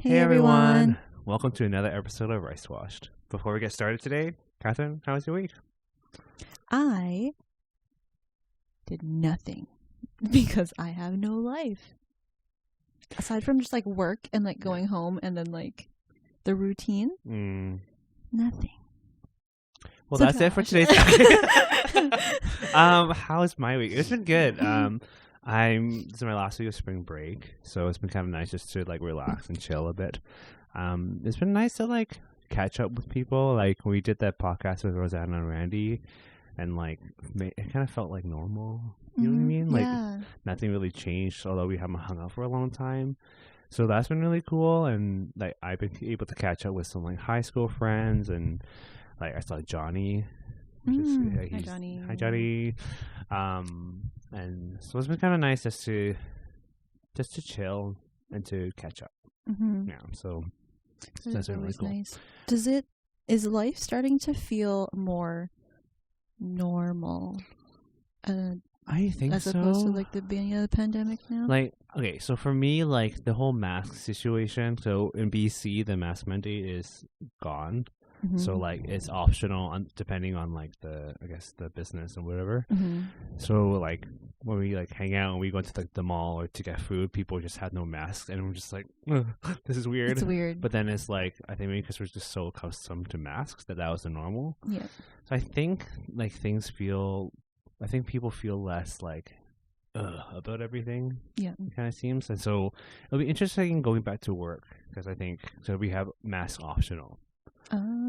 Hey everyone! Welcome to another episode of RiceWashed. Before we get started today, Catherine, how was your week? I did nothing because I have no life. Aside from just like work and like going home and then like the routine, nothing. Well, So that's it for trash. today's how's my week? It's been good. This is my last week of spring break, so it's been kind of nice just to like relax and chill a bit. It's been nice to like catch up with people. Like we did that podcast with Rosanna and Randy, and like it kind of felt like normal. You know what I mean? Like nothing really changed, although we haven't hung out for a long time. So that's been really cool, and like I've been able to catch up with some like high school friends, and like I saw Johnny. Hi Johnny. Hi Johnny. And so it's been kind of nice just to chill and to catch up. Mm-hmm. Yeah, so That that's is been really always cool. nice. Is life starting to feel more normal? I think as so. opposed to like the beginning of the pandemic now? Like, okay, so for me, like the whole mask situation. So in BC, the mask mandate is gone. Mm-hmm. So like it's optional depending on like I guess the business and whatever. Mm-hmm. So like when we like hang out and we go to like the mall or to get food, people just had no masks, and we're just like, this is weird. It's weird. But then it's like I think maybe because we're just so accustomed to masks that was the normal. Yeah. So I think like people feel less like about everything. Yeah. It kind of seems, and so it'll be interesting going back to work because I think so we have mask optional.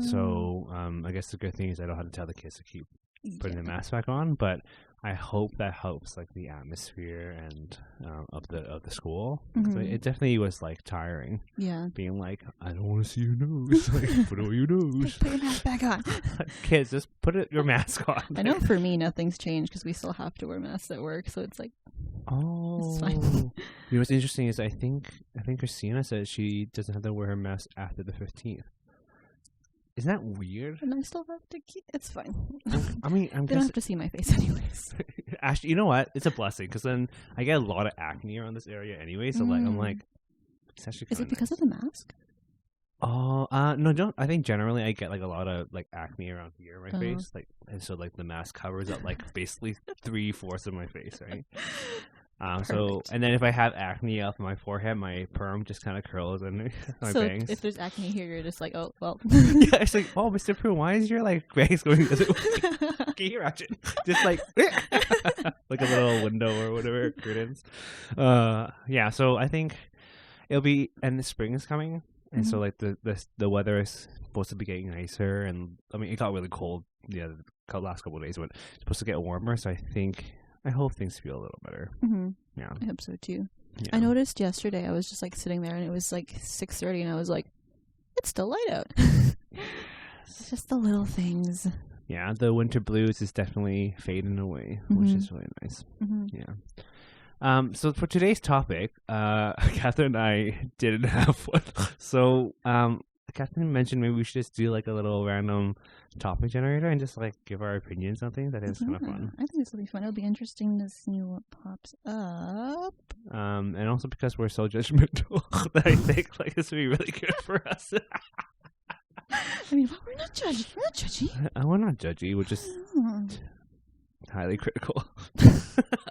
So I guess the good thing is I don't have to tell the kids to keep putting the mask back on, but I hope that helps like the atmosphere and of the school. Mm-hmm. It definitely was like tiring. Yeah. Being like, I don't want to see your nose. Like, put away your nose. Put your mask back on. Kids, just your mask on. I know for me nothing's changed because we still have to wear masks at work, so it's like, it's fine. You know what's interesting is I think Christina said she doesn't have to wear her mask after the 15th. Isn't that weird? And I still have to keep. It's fine. I'm they don't have to see my face anyways. Actually, you know what? It's a blessing because then I get a lot of acne around this area anyway. So like, I'm like, it's actually. Is it because of the mask? Oh, no, don't. I think generally I get like a lot of like acne around here in my face, like, and so like the mask covers up like basically 3/4 of my face, right? So, and then if I have acne up my forehead, my perm just kind of curls and my bangs. So if there's acne here, you're just like, oh, well. Yeah, it's like, oh, Mr. Prue, why is your like bangs going this way? Can you ratchet? Just like, like a little window or whatever, curtains. Yeah, so I think it'll be, and the spring is coming. And so like the weather is supposed to be getting nicer. And I mean, it got really cold the last couple of days, but it's supposed to get warmer. So I hope things feel a little better. Mm-hmm. Yeah, I hope so too. Yeah. I noticed yesterday I was just like sitting there and it was like 6:30 and I was like, it's still light out. It's just the little things. Yeah, the winter blues is definitely fading away, which is really nice. Mm-hmm. Yeah. So for today's topic, Catherine and I didn't have one. So Catherine mentioned maybe we should just do like a little random topic generator and just like give our opinions on things. That is kind of fun. I think this will be fun. It'll be interesting to see what pops up. And also because we're so judgmental, that I think like this would be really good for us. I mean, we're not judgy. We're not judgy. We're not judgy. We're just highly critical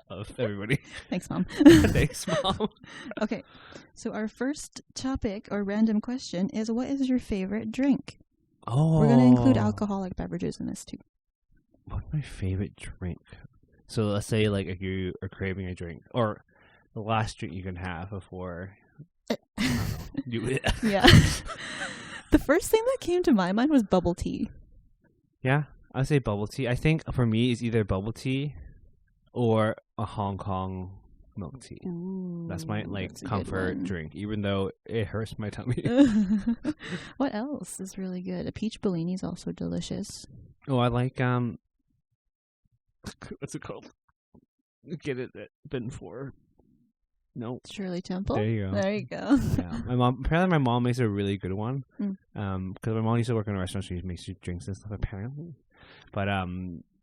of everybody. Thanks, Mom. Thanks, Mom. Okay, so our first topic or random question is, what is your favorite drink? Oh. We're going to include alcoholic beverages in this too. What's my favorite drink? So let's say like if you are craving a drink or the last drink you can have before you Yeah. The first thing that came to my mind was bubble tea. Yeah, I'd say bubble tea. I think for me it's either bubble tea or a Hong Kong milk tea. Ooh, that's my like comfort drink, even though it hurts my tummy. What else is really good? A peach Bellini is also delicious. Oh, I like what's it called? Get it at Ben 4. No. Shirley Temple. There you go. There you go. Yeah. Apparently my mom makes a really good one. Because my mom used to work in a restaurant, she makes drinks and stuff apparently. But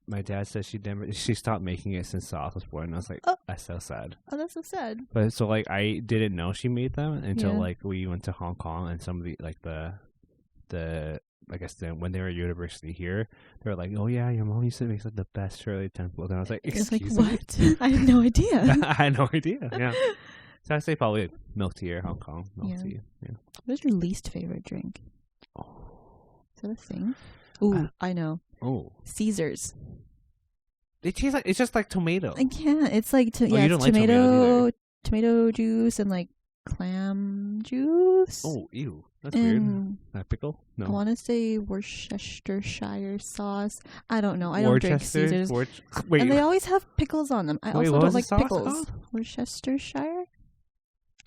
my dad said she stopped making it since Sauce was born. And I was like, Oh. that's so sad. Oh, that's so sad. But so like I didn't know she made them until Yeah. like we went to Hong Kong, and some of the like the I guess when they were at university here, they were like, oh yeah, your mom used to make like the best Shirley Temples, and I was like, It's like, excuse me? what? I had no idea. I had no idea. Yeah. So I say probably milk tea or Hong Kong milk Yeah. tea. Yeah. What's your least favorite drink? Oh. Is that a thing? Ooh, I know. Oh. Caesars. It tastes like it's just like tomato. I can't. It's like you it's don't like tomatoes tomato juice and like clam juice. Oh, ew. That's weird. and That pickle? No. I want to say Worcestershire sauce. I don't know. I don't drink Caesars. Wait. And they always have pickles on them. I Wait, also what don't was the like sauce pickles. called? Worcestershire?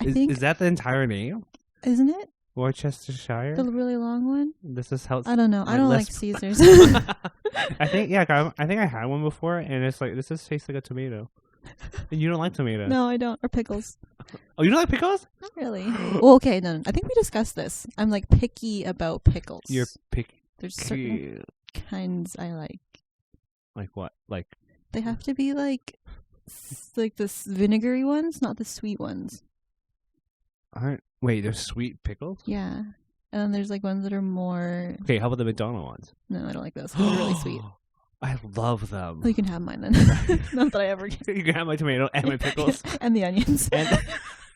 I think. Is that the entire name? Isn't it? Worcestershire? The really long one? This is how. I don't know. I don't like Caesars. I think I think I had one before, and it's like this just tastes like a tomato. And you don't like tomato? No, I don't. Or pickles. Oh, you don't like pickles? Not really. Well, okay, no. I think we discussed this. I'm like picky about pickles. You're picky. There's certain kinds I like. Like what? Like They have to be like the vinegary ones, not the sweet ones. wait, there's sweet pickles? Yeah. And then there's like ones that are more. Okay, how about the McDonald's ones? No, I don't like those. They're really sweet. I love them. Well, you can have mine then. Not that I ever get. You can have my tomato and my pickles. And the onions. And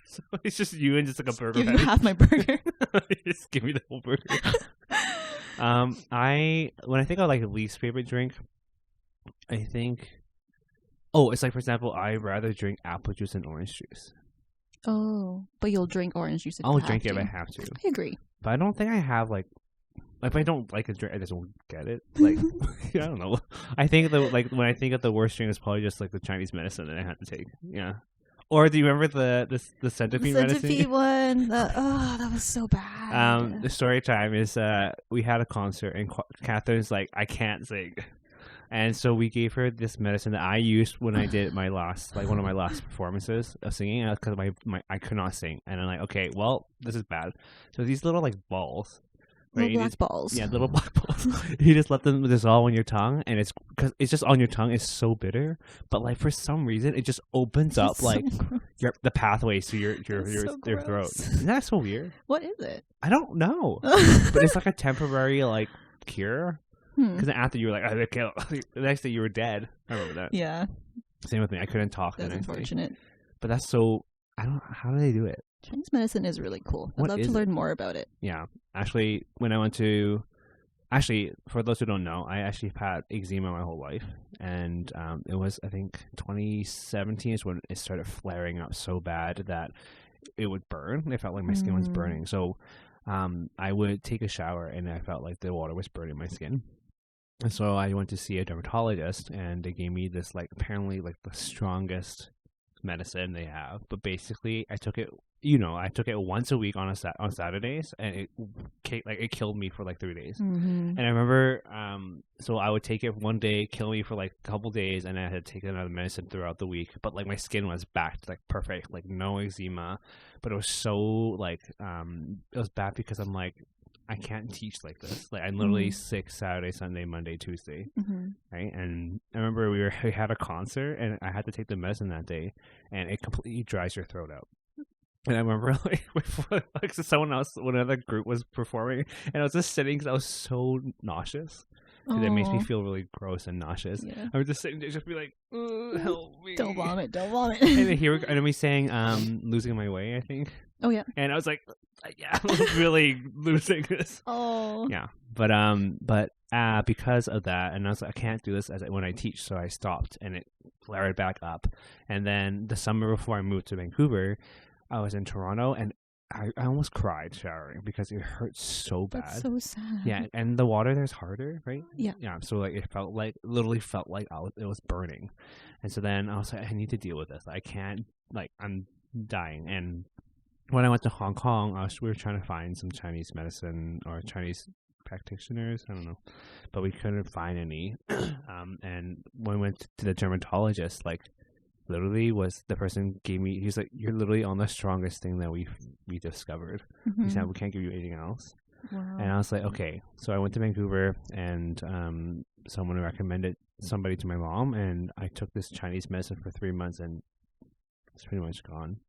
so it's just you and just like a burger Give you patty. half my burger. Just give me the whole burger. When I think of like least favorite drink, I think it's like, for example, I'd rather drink apple juice than orange juice. Oh, but you'll drink orange juice if I'll you have drink it to. if I have to. I agree. But I don't think I have like if I don't like a drink, I just won't get it. Like I don't know. I think when I think of the worst drink, it's probably just like the Chinese medicine that I had to take. Yeah. Or do you remember the centipede medicine? Centipede one. That was so bad. The story time is we had a concert and Catherine's like, I can't sing. And so we gave her this medicine that I used when I did my last, like one of my last performances of singing, because I could not sing. And I'm like, okay, well, this is bad. So these little like balls, right? Little black balls. Yeah, little black balls. You just let them dissolve on your tongue, and it's because it's just on your tongue. It's so bitter, but like for some reason, it just opens up So like gross. the pathways to your So throat. gross. Isn't that so weird? What is it? I don't know, but it's like a temporary like cure. Because after you were like, they kill. The next day you were dead. I remember that. Yeah. Same with me. I couldn't talk the That's next day. unfortunate. But that's so. I don't. How do they do it? Chinese medicine is really cool. I'd What love is to it? learn more about it. Yeah. Actually, when I went to. Actually, for those who don't know, I actually had eczema my whole life, and it was, I think, 2017 is when it started flaring up so bad that it would burn. It felt like my skin was burning. So, I would take a shower, and I felt like the water was burning my skin. And so I went to see a dermatologist, and they gave me this, like, apparently, like, the strongest medicine they have. But basically, I took it, I took it once a week on Saturdays, and it killed me for, like, 3 days. Mm-hmm. And I remember, so I would take it one day, kill me for, like, a couple days, and I had to take another medicine throughout the week. But, like, my skin was back to, like, perfect, like, no eczema. But it was so, like, it was bad because I'm, like, I can't teach like this. Like, I'm literally sick Saturday, Sunday, Monday, Tuesday, right? And I remember we had a concert, and I had to take the medicine that day, and it completely dries your throat out. And I remember, like, before, like, someone else, when another group was performing, and I was just sitting because I was so nauseous. Because it makes me feel really gross and nauseous. Yeah. I was just sitting there, just be like, help me. Don't vomit. Don't vomit. And then and we sang Losing My Way, I think. Oh, yeah. And I was like, yeah, I'm really losing this. Oh. Yeah. But because of that, and I was like, I can't do this when I teach, so I stopped, and it flared back up. And then the summer before I moved to Vancouver, I was in Toronto, and I almost cried showering because it hurt so bad. That's so sad. Yeah, and the water there's harder, right? Yeah. Yeah, so like it literally felt like it was burning. And so then I was like, I need to deal with this. I can't, like, I'm dying. And when I went to Hong Kong, we were trying to find some Chinese medicine or Chinese practitioners, I don't know, but we couldn't find any. And when we went to the dermatologist, like, literally was the person gave me, he's like, you're literally on the strongest thing that we discovered. He said, we can't give you anything else. Wow. And I was like, okay. So I went to Vancouver, and someone recommended somebody to my mom, and I took this Chinese medicine for 3 months, and it's pretty much gone.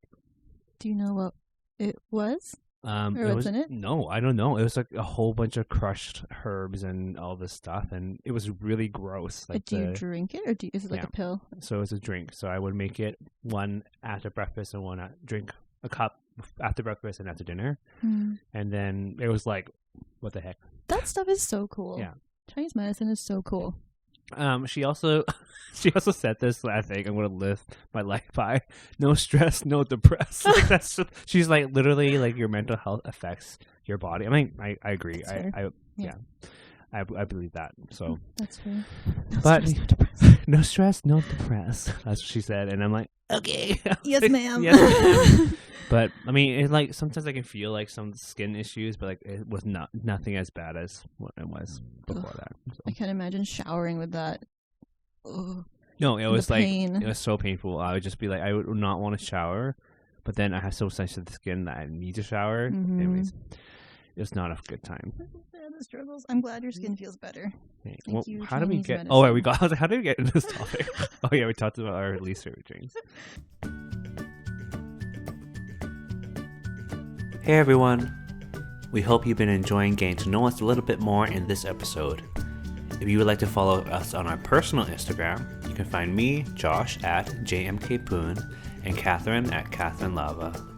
Do you know what it was? Or what's in it? No, I don't know. It was like a whole bunch of crushed herbs and all this stuff, and it was really gross. Like, do you drink it, or is it like a pill? So it's a drink. So I would make it one after breakfast and drink a cup after breakfast and after dinner. And then it was like, what the heck? That stuff is so cool. Yeah. Chinese medicine is so cool. She also said this. I think I'm gonna live my life by: no stress, no depress. Like, that's just, she's like, literally, like, your mental health affects your body. I mean, I agree. I believe that. So that's fair. No stress, no depress. That's what she said, and I'm like, okay, yes, ma'am. Yes, ma'am. But I mean, it's like sometimes I can feel like some skin issues, but like it was nothing as bad as what it was before that. So. I can't imagine showering with that. Ugh. No, it was like pain. It was so painful. I would just be like, I would not want to shower, but then I have so sensitive skin that I need to shower. Anyways, it was not a good time. The struggles. I'm glad your skin feels better. Okay. Thank you. How do we get? Medicine. Oh, wait, I was like, how did we get into this topic? Oh yeah, we talked about our least favorite drinks. Hey everyone. We hope you've been enjoying getting to know us a little bit more in this episode. If you would like to follow us on our personal Instagram, you can find me, Josh, at JMKPoon, and Catherine at CatherineLava.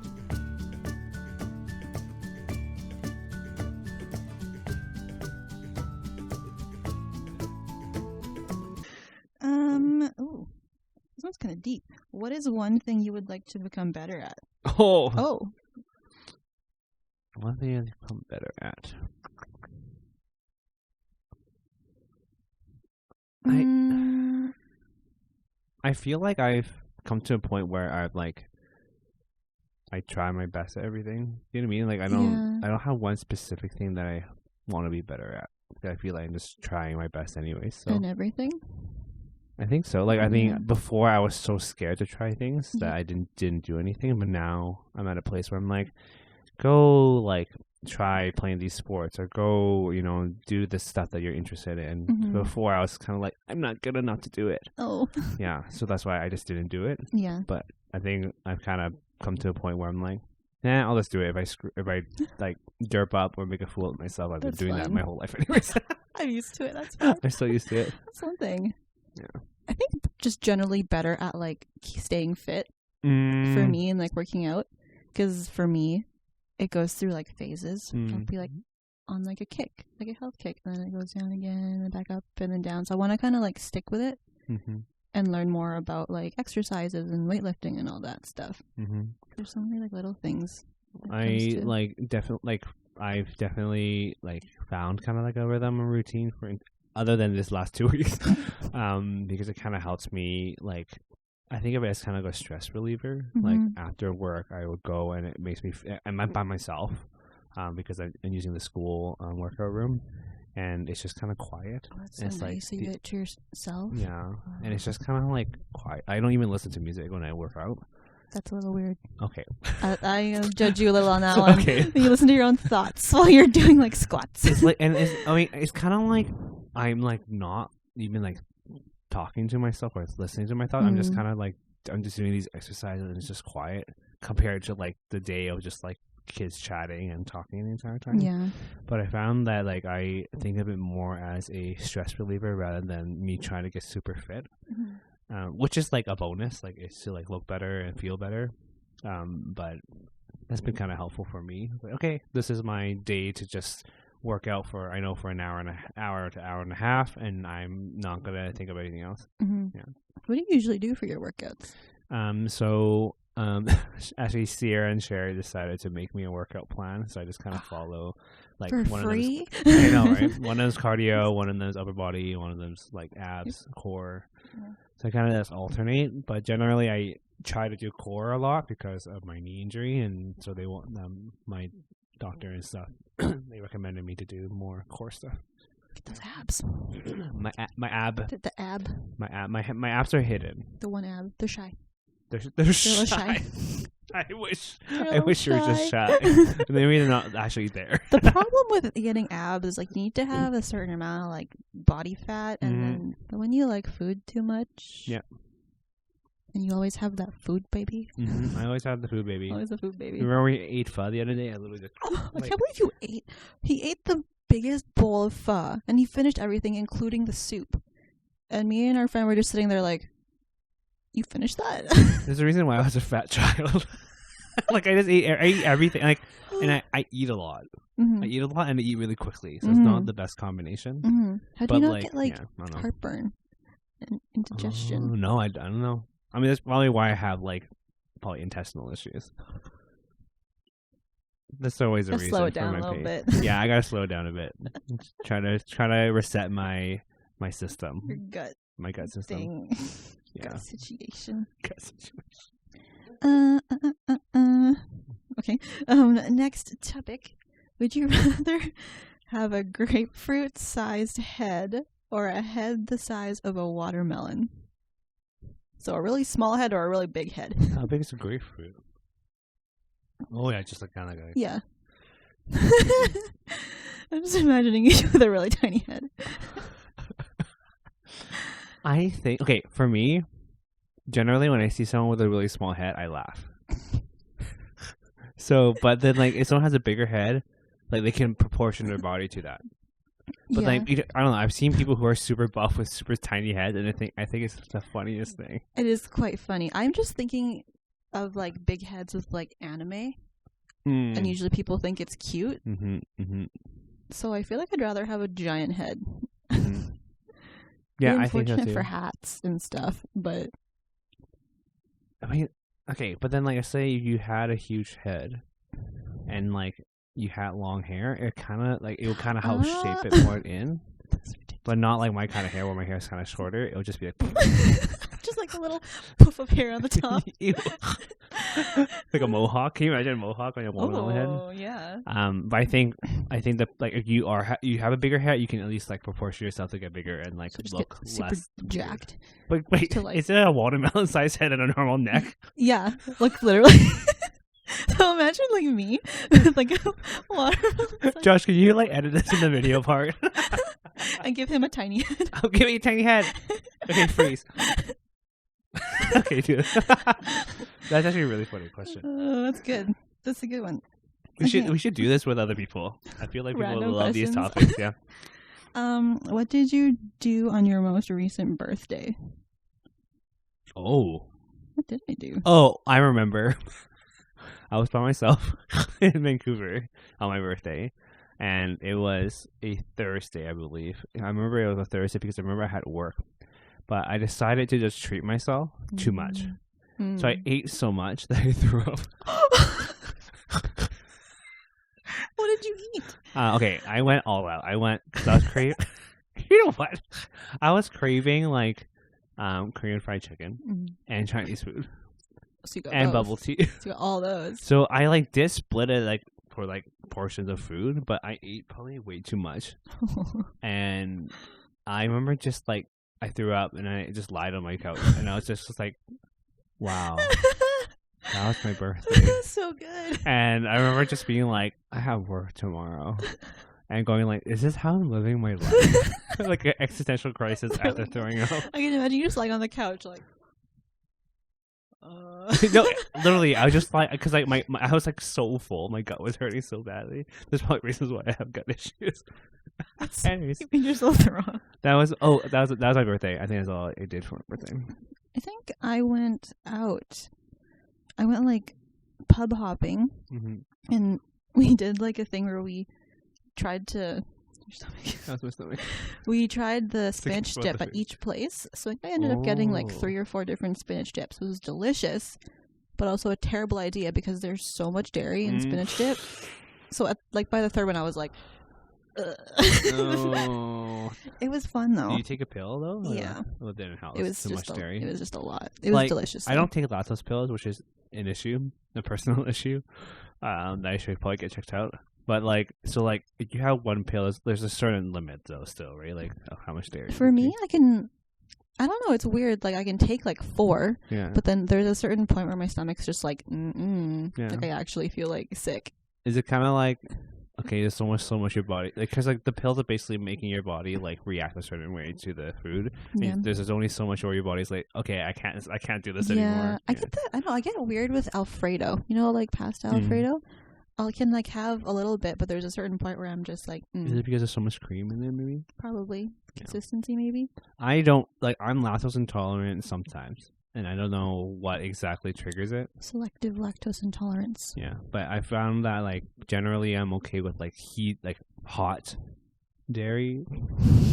This one's kind of deep. What is one thing you would like to become better at? Oh. One thing I've become better at. I feel like I've come to a point where I try my best at everything. You know what I mean? Like, I don't have one specific thing that I want to be better at. I feel like I'm just trying my best anyway. So. And everything? I think so. Like, I think before I was so scared to try things that I didn't do anything. But now I'm at a place where I'm like, go, like, try playing these sports, or go, do the stuff that you're interested in. Before I was kind of like, I'm not good enough to do it. Oh. Yeah. So that's why I just didn't do it. Yeah. But I think I've kind of come to a point where I'm like, nah, I'll just do it. If I like derp up or make a fool of myself, I've been doing that my whole life anyways. I'm used to it. That's fine. I'm so used to it. That's one thing. Yeah. I think just generally better at like staying fit for me and like working out, because for me it goes through like phases. I'll be like on like a kick, like a health kick, and then it goes down again and back up and then down. So I want to kind of like stick with it and learn more about like exercises and weightlifting and all that stuff. There's so many like little things. I've definitely like found kind of like a rhythm and routine for other than this last 2 weeks, because it kind of helps me. Like, I think of it as kind of like a stress reliever. Like, after work, I would go, and it makes me. I'm by myself, because I'm using the school workout room, and it's just kind of quiet. Oh, that's so nice. Like, so you get to yourself. Yeah, and it's just kind of like quiet. I don't even listen to music when I work out. That's a little weird. Okay. I judge you a little on that one. Okay. You listen to your own thoughts while you're doing like squats. It's like, and it's kind of like I'm like not even like talking to myself or listening to my thoughts. I'm just kind of like, I'm just doing these exercises and it's just quiet compared to like the day of just like kids chatting and talking the entire time. Yeah. But I found that like I think of it more as a stress reliever rather than me trying to get super fit. Which is like a bonus, like it's to like look better and feel better, but that's been kind of helpful for me. Like, okay, this is my day to just work out for an hour to hour and a half, and I'm not gonna think of anything else. Yeah. What do you usually do for your workouts? Actually, Sierra and Sherry decided to make me a workout plan, so I just kind of follow like for one free. Of those, I know, right? One of them's cardio, one of them's upper body, one of them's like abs, core. Yeah. So I kind of just alternate, but generally I try to do core a lot because of my knee injury, and so they want my doctor and stuff. They recommended me to do more core stuff. Get those abs. My ab. The ab. My abs are hidden. The one ab. They're shy. They're shy. I wish You're I wish you were just shy. Maybe they're not actually there. The problem with getting abs is like you need to have a certain amount of like body fat, and then but when you like food too much, Yeah. and you always have that food baby. I always have the food baby. Always a food baby. Remember we ate pho the other day? I literally just I can't believe you ate. He ate the biggest bowl of pho, and he finished everything, including the soup. And me and our friend were just sitting there like, "You finished that?" There's a reason why I was a fat child. Like I eat everything. Like, and I eat a lot. Mm-hmm. I eat a lot and I eat really quickly, so it's not the best combination. Mm-hmm. How do you not get like I don't know. heartburn and indigestion? No, I don't know. I mean, that's probably why I have like probably intestinal issues. That's always a Just reason. slow it down for a my little pain. bit. Yeah, I gotta slow it down a bit. try to reset my system. Your gut My gut system. thing. Yeah. Gut situation. Gut situation. Okay. Next topic. Would you rather have a grapefruit-sized head or a head the size of a watermelon? So a really small head or a really big head? How big is a grapefruit? Oh yeah, just like kind of like. Yeah. I'm just imagining you with a really tiny head. I think for me, generally when I see someone with a really small head, I laugh. So, but then like if someone has a bigger head, like they can proportion their body to that. But Yeah. like I don't know, I've seen people who are super buff with super tiny heads, and I think it's the funniest thing. It is quite funny. I'm just thinking of like big heads with like anime, and usually people think it's cute. So I feel like I'd rather have a giant head. Yeah, You're I think so unfortunate too. for hats and stuff, but I mean, okay, but then like say you had a huge head, and like you had long hair, it would kind of help shape it more in. that's ridiculous. But not like my kind of hair where my hair is kind of shorter. It would just be like Just like a little poof of hair on the top. Ew. Like a mohawk. Can you imagine a mohawk on your watermelon head? Oh yeah. But I think that like if you have a bigger head, you can at least like proportion yourself to get bigger and like So just look get super less jacked. But wait, to, like- is it a watermelon sized head and a normal neck? Yeah, like literally. So imagine like me with like a watermelon. Josh, can you like edit this in the video part? And give him a tiny head. I'll give you a tiny head. Okay, freeze. Okay, dude. That's actually a really funny question. Oh, that's good. That's a good one. We Okay. should do this with other people. I feel like people Random love these questions. topics. Yeah. What did you do on your most recent birthday? Oh. What did I do? Oh, I remember. I was by myself in Vancouver on my birthday, and it was a Thursday, I believe. I remember it was a Thursday because I remember I had work, but I decided to just treat myself too much. So I ate so much that I threw up. What did you eat? Okay, I went all out. Cause I was craving. You know what? I was craving like Korean fried chicken and Chinese food So you got and both. bubble tea. So you got all those. So I like did split it like for like portions of food, but I ate probably way too much. And I remember just like I threw up and I just lied on my couch and I was just like, wow, that was my birthday. So good. And I remember just being like, I have work tomorrow. And going like, is this how I'm living my life? Like an existential crisis after throwing up. I can imagine you just lying on the couch like. No, literally, I was just like, because like my I was like so full, my gut was hurting so badly. There's probably reasons why I have gut issues. Anyways, You made yourself throw up. that was my birthday. I think that's all I did for my birthday. I think I went out. I went like pub hopping, and we did like a thing where we tried to. That's my stomach. We tried the spinach explode dip the at food. each place, so I ended up getting like Oh. 3 or 4 different spinach dips. It was delicious, but also a terrible idea because there's so much dairy in spinach dip. So by the third one, I was like, ugh. Oh. It was fun though. Do you take a pill though? Or Yeah. Well, it didn't help. It was too just much dairy. It was just a lot. It was delicious. I though. don't take lactose pills, which is an issue, a personal issue. That I should probably get checked out. But like, so like, if you have one pill, there's a certain limit though, still, right? Like, of how much dairy. For you me, take. I can I don't know. It's weird. Like, I can take like 4, Yeah. but then there's a certain point where my stomach's just like, Yeah. like I actually feel like sick. Is it kind of like, okay, there's so much your body, like, because like the pills are basically making your body like react a certain way to the food. Yeah. There's only so much where your body's like, okay, I can't do this Yeah, anymore. I get that. I know. I get weird with Alfredo. You know, like pasta Alfredo. I can like have a little bit, but there's a certain point where I'm just like, Is it because there's so much cream in it? Maybe. probably consistency. Maybe. I don't like. I'm lactose intolerant sometimes, and I don't know what exactly triggers it. Selective lactose intolerance. Yeah, but I found that like generally I'm okay with like hot dairy.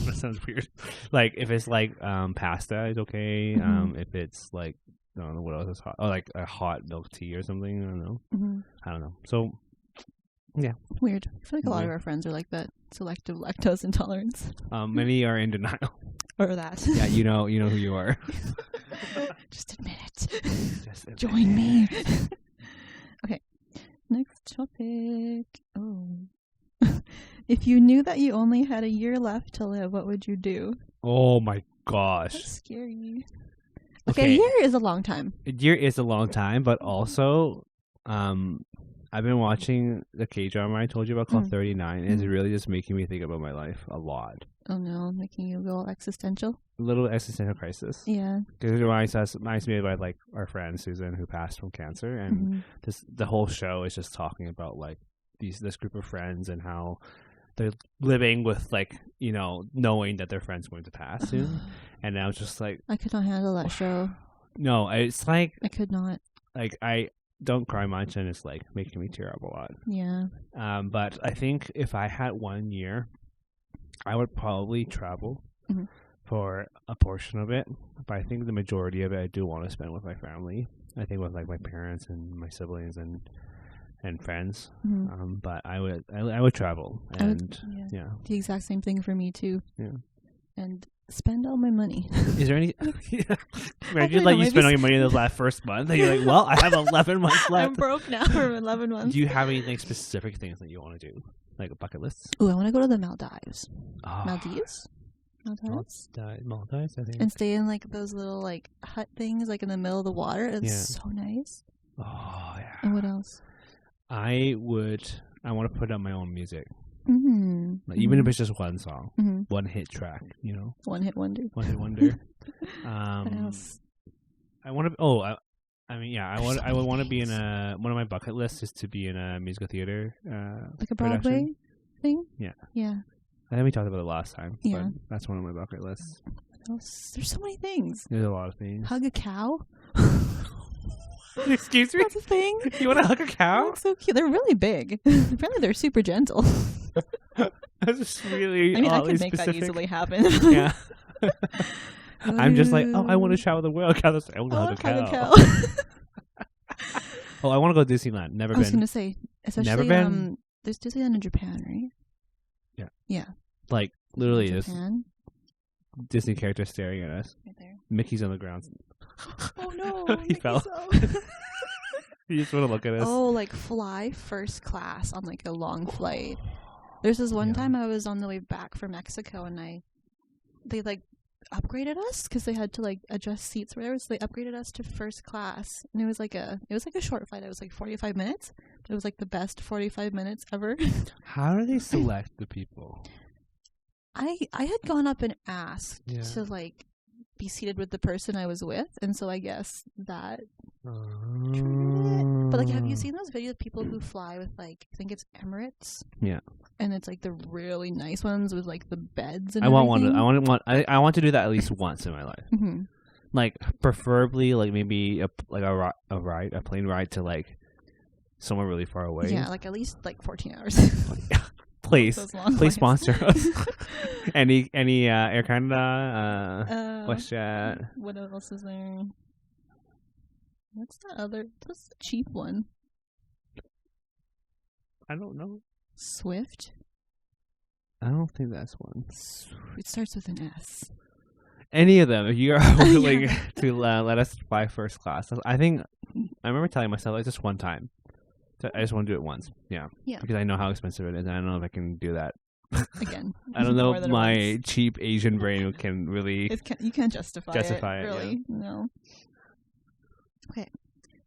That sounds weird. Like if it's like pasta is okay. If it's like I don't know what else is hot. Oh, like a hot milk tea or something. I don't know. I don't know. So yeah, Weird. I feel like a lot of our friends are like that. Selective lactose intolerance. many are in denial. Or that. Yeah, you know who you are. Just admit it. Just admit Join me. Okay. Next topic. Oh. If you knew that you only had a year left to live, what would you do? Oh my gosh. That's scary. Okay, a year is a long time. A year is a long time, but also, I've been watching the K-drama I told you about called 39, and it's really just making me think about my life a lot. Oh no, making you go existential? A little existential crisis. Yeah. Because it reminds me about like our friend Susan who passed from cancer, and the whole show is just talking about like this group of friends and how they're living with like, you know, knowing that their friend's going to pass soon. And I was just like, I could not handle that show. No, it's like I could not. Like I don't cry much, and it's like making me tear up a lot. Yeah. But I think if I had 1 year, I would probably travel for a portion of it. But I think the majority of it I do want to spend with my family. I think with like my parents and my siblings and friends. But I would travel, and yeah, the exact same thing for me too. Yeah. And spend all my money. Is there any? Imagine like you spend all your money in the first month, and you're like, "Well, I have 11 months left. I'm broke now for 11 months." Do you have any like specific things that you want to do, like a bucket list? Oh, I want to go to the Maldives. Oh. Maldives. Maldives, I think. And stay in like those little like hut things, like in the middle of the water. It's so nice. Oh yeah. And what else? I want to put out my own music. Mm-hmm. Like, even if it's just one song, one hit track, you know, one hit wonder. One hit wonder. What else? I want to. Oh, I mean, yeah, I would want to be in a. One of my bucket lists is to be in a musical theater. Like a Broadway thing. Yeah. Yeah. I think we talked about it last time. Yeah. But that's one of my bucket lists. There's so many things. There's a lot of things. Hug a cow. Excuse me? That's a thing. You want to hug a cow? That's so cute. They're really big. Apparently they're super gentle. That's just really. I mean, I could make that easily happen. Yeah. I'm just like, oh, I want to travel the world. I want to hug a cow. Oh, I want to go to Disneyland. Never been. I was going to say, especially Never been. There's Disneyland in Japan, right? Yeah. Yeah. Like literally, this Disney character staring at us. Right there. Mickey's on the ground. Oh no! He fell. You just want to look at us. Oh, like fly first class on like a long flight. There's this one time I was on the way back from Mexico, and they like upgraded us because they had to like adjust seats or whatever. So they upgraded us to first class, and it was like a short flight. It was like 45 minutes. But it was like the best 45 minutes ever. How do they select the people? I had gone up and asked to like be seated with the person I was with, and so I guess that triggered it. But like, have you seen those videos of people who fly with like, I think it's Emirates? Yeah. And it's like the really nice ones with like the beds and I want to do that at least once in my life. Mm-hmm. Like preferably like maybe a plane ride to like somewhere really far away. Yeah, like at least like 14 hours. Please sponsor us. any Air Canada, WestJet. What else is there? What's that other? What's the cheap one? I don't know. Swift? I don't think that's one. It starts with an S. Any of them, if you are willing to let us fly first class. I think I remember telling myself like just one time. I just want to do it once. Yeah. Because I know how expensive it is, and I don't know if I can do that Again, I don't know more if than my once. cheap Asian brain can really You can't justify it, yeah. really. No. Okay.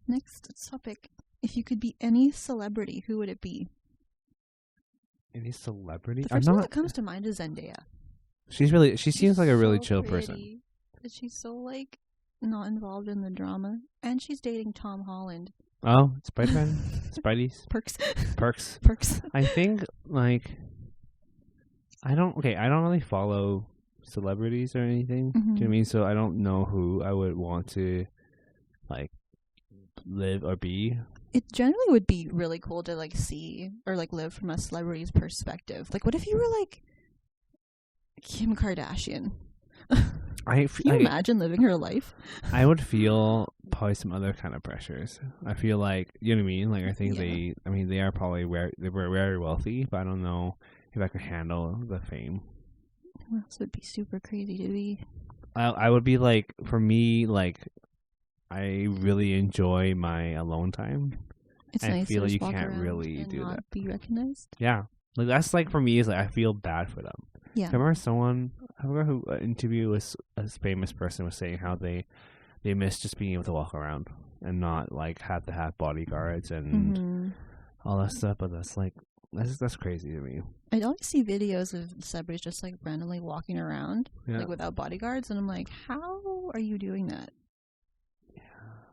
Next topic. If you could be any celebrity, who would it be? Any celebrity? The first one that comes to mind is Zendaya. She seems like a really chill person. Pretty, but she's so like not involved in the drama, and she's dating Tom Holland. Oh, Spider-Man, Spidey's Perks. I think like I don't really follow celebrities or anything. Do you know what I mean? So I don't know who I would want to like live or be. It generally would be really cool to like see or like live from a celebrity's perspective. Like, what if you were like Kim Kardashian? Can you imagine living her life? I would feel probably some other kind of pressures. I feel like, you know what I mean? Like, I think they are probably they were very wealthy, but I don't know if I could handle the fame. Who else would be super crazy to be? I would be like, for me, like, I really enjoy my alone time. It's nice I feel to like you walk can't around really and do not that. be recognized. Yeah. Like, that's like, for me, is like, I feel bad for them. Yeah. I remember someone, I forgot who interview was a famous person was saying how they miss just being able to walk around and not like have to have bodyguards and all that stuff. But that's like that's crazy to me. I always see videos of celebrities just like randomly walking around like without bodyguards, and I'm like, how are you doing that? Yeah,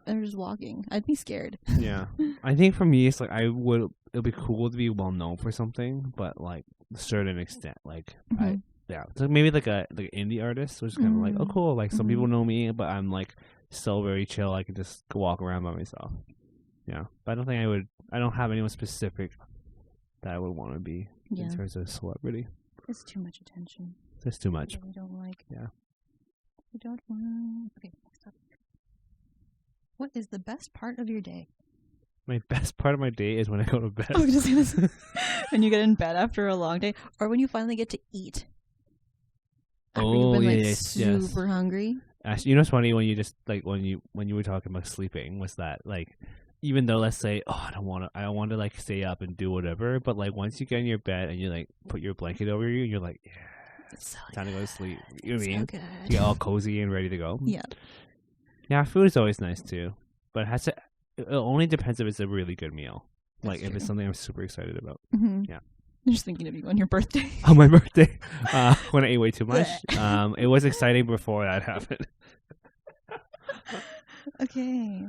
they're just walking. I'd be scared. Yeah, I think for me it's like it'd be cool to be well known for something, but like a certain extent, like so maybe like an indie artist, which is kind of like, oh cool, like some people know me, but I'm like still very chill. I can just go walk around by myself. Yeah, but I don't think I don't have anyone specific that I would want to be in terms of celebrity. It's too much attention. It's too much. I don't like. Yeah. I don't want. Okay, next up. What is the best part of your day? My best part of my day is when I go to bed. Oh, just gonna say, when you get in bed after a long day, or when you finally get to eat. After you've been super hungry. Actually, you know what's funny when you just like when you were talking about sleeping was that like even though let's say I don't want to like stay up and do whatever, but like once you get in your bed and you like put your blanket over you and you're like it's so time to go to sleep. You know what I so mean? Good. You get all cozy and ready to go. Yeah, food is always nice too, but it only depends if it's a really good meal. That's like true. If it's something I'm super excited about. Yeah. I'm just thinking of you on your birthday. On my birthday, when I ate way too much. It was exciting before that happened. Okay.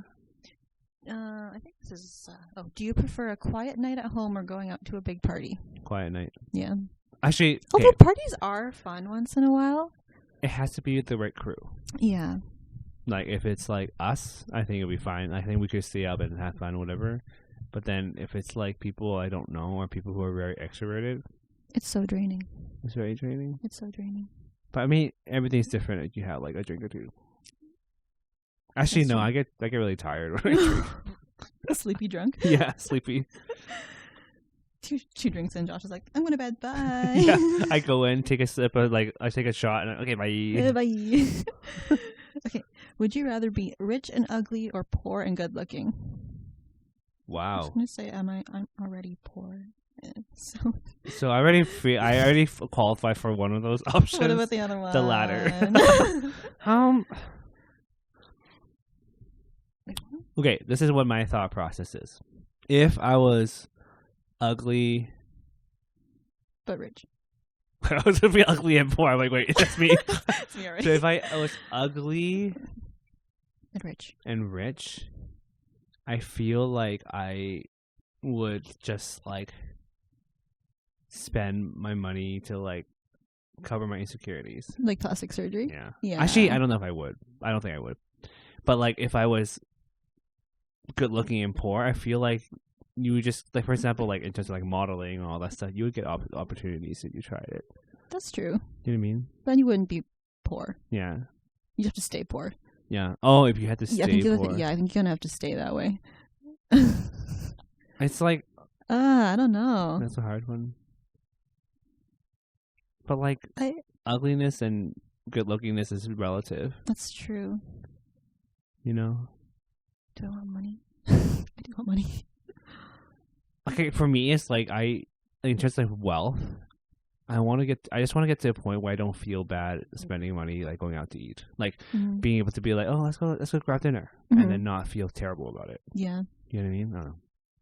I think this is... do you prefer a quiet night at home or going out to a big party? Quiet night. Yeah. Actually, although parties are fun once in a while. It has to be with the right crew. Yeah. Like, if it's like us, I think it'll be fine. I think we could stay up and have fun, whatever. But then if it's like people I don't know or people who are very extroverted, it's so draining. It's very draining. It's so draining. But I mean, everything's different if you have like a drink or two. Actually, no, I get really tired when I drink. Sleepy drunk? Yeah, sleepy. Two drinks in, Josh is like, I'm going to bed, bye. Yeah, I go in, take a sip, I take a shot, and okay, bye. Bye. Okay, would you rather be rich and ugly or poor and good looking? Wow. I'm just going to say, I'm already poor. So I already qualify for one of those options. What about the other one? The latter. Okay, this is what my thought process is. If I was ugly but rich. I was gonna be ugly and poor. I'm like, wait, it's just me. It's me already. So if I was ugly and rich, I feel like I would just like spend my money to like cover my insecurities. Like plastic surgery? Yeah. Actually, I don't know if I would. I don't think I would. But like if I was good looking and poor, I feel like you would just like, for example, like in terms of like modeling and all that stuff, you would get opportunities if you tried it. That's true. You know what I mean? Then you wouldn't be poor. Yeah. You have to stay poor. Yeah. Oh, if you had to stay poor. I think you're gonna have to stay that way. It's like I don't know. That's a hard one. But like ugliness and good lookingness is relative. That's true. You know? Do I want money? I do want money. Okay, for me, it's like in terms of wealth, I just want to get to a point where I don't feel bad spending money like going out to eat, like Mm-hmm. being able to be like, oh, let's go grab dinner, Mhm. and then not feel terrible about it. Yeah. You know what I mean? I don't know.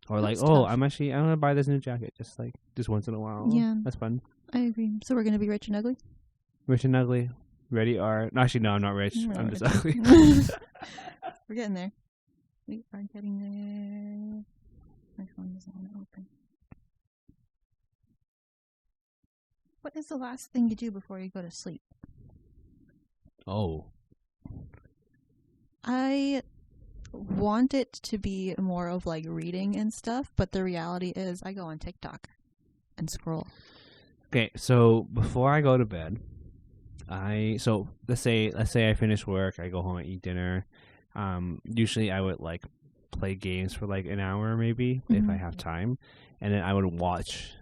Or like, That's oh, tough. I'm gonna buy this new jacket just once in a while. Yeah. That's fun. I agree. So we're gonna be rich and ugly. Rich and ugly, ready are. No, actually, no, I'm not rich. We're I'm not just rich. ugly. We're getting there. We are getting there. My phone doesn't want to open. What is the last thing you do before you go to sleep? Oh, I want it to be more of like reading and stuff, but the reality is I go on TikTok and scroll. okay. So before I go to bed, let's say I finish work, I go home, I eat dinner. Usually I would like play games for like an hour maybe if I have time, and then I would watch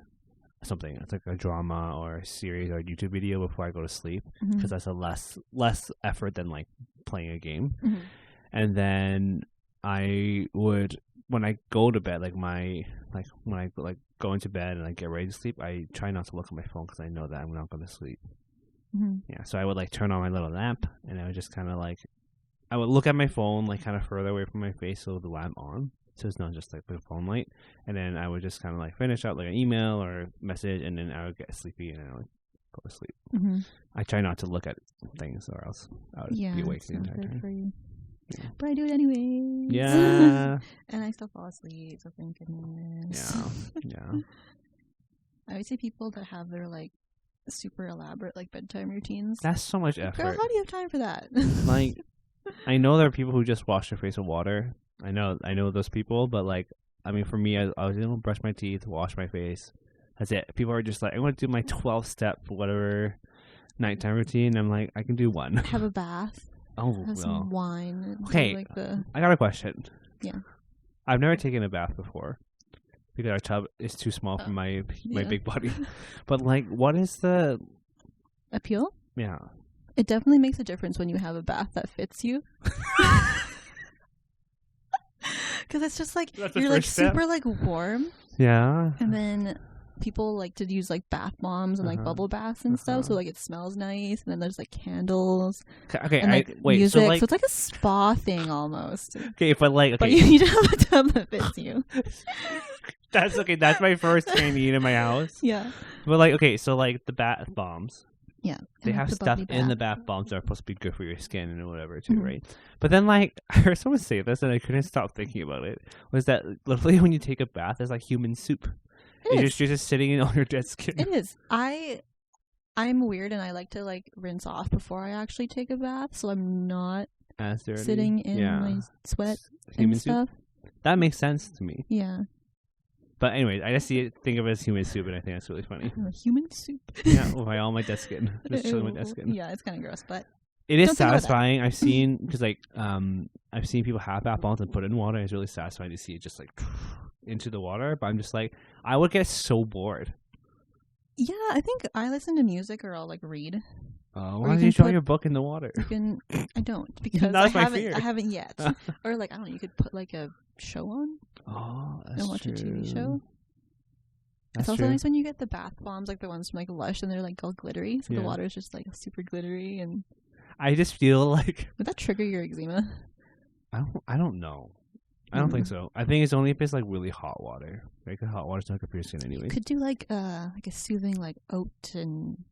something. It's like a drama or a series or a YouTube video before I go to sleep, because that's a less effort than like playing a game. Mm-hmm. And then I would, when I go to bed, when I go into bed and I get ready to sleep, I try not to look at my phone because I know that I'm not going to sleep. Mm-hmm. Yeah, so I would like turn on my little lamp, and I would just kind of like, I would look at my phone like kind of further away from my face so the lamp on, so it's not just like the phone light. And then I would just kind of like finish out like an email or a message, and then I would get sleepy and I would go to sleep. Mm-hmm. I try not to look at things, or else I would be awake the entire time. For you. Yeah. But I do it anyways. Yeah. And I still fall asleep, so thank goodness. Yeah. I always see people that have their like super elaborate like bedtime routines. That's so much Girl, effort. how do you have time for that? Like, I know there are people who just wash their face with water. I know those people, but like, I mean, for me, I was able to brush my teeth, wash my face. That's it. People are just like, I want to do my 12-step whatever nighttime routine. I'm like, I can do one. Have a bath. Oh, Have well. some wine. And Okay, do, like the... I got a question. Yeah. I've never taken a bath before because our tub is too small for my big body. But like, what is the appeal? Yeah. It definitely makes a difference when you have a bath that fits you. Because it's just like, you're like super like warm. Yeah. And then people like to use like bath bombs and like bubble baths and stuff. So like it smells nice. And then there's like candles. Okay. And like wait, music. so it's like a spa thing almost. Okay, but like, okay. But you need to have a tub that fits you. That's okay. That's my first thing to eat in my house. Yeah. But like, okay, so like the bath bombs. Yeah. They have the stuff in the bath bombs that are supposed to be good for your skin and whatever too, right? But then like, I heard someone say this and I couldn't stop thinking about it. Was that literally when you take a bath, it's like human soup. You're just sitting in all your dead skin. It is. I'm weird and I like to like rinse off before I actually take a bath, so I'm not sitting in my sweat human and stuff. Soup? That makes sense to me. Yeah. But anyway, I just think of it as human soup, and I think that's really funny. Human soup? Yeah, with all my dead skin. Just chilling with dead skin. Yeah, it's kind of gross, but... It is satisfying. I've seen, because like, I've seen people have bath bombs and put it in water. It's really satisfying to see it just like into the water. But I'm just like, I would get so bored. Yeah, I think I listen to music or I'll like read. Why don't you throw your book in the water? You can. I don't because I haven't yet. Or like I don't know. You could put like a show on. Oh, that's and watch true. a TV show. That's it's also true. nice when you get the bath bombs, like the ones from like Lush, and they're like all glittery. So the water is just like super glittery, and I just feel like would that trigger your eczema? I don't know. I don't think so. I think it's only if it's like really hot water. Like hot water's not good for your skin anyway. You could do like a soothing like oat and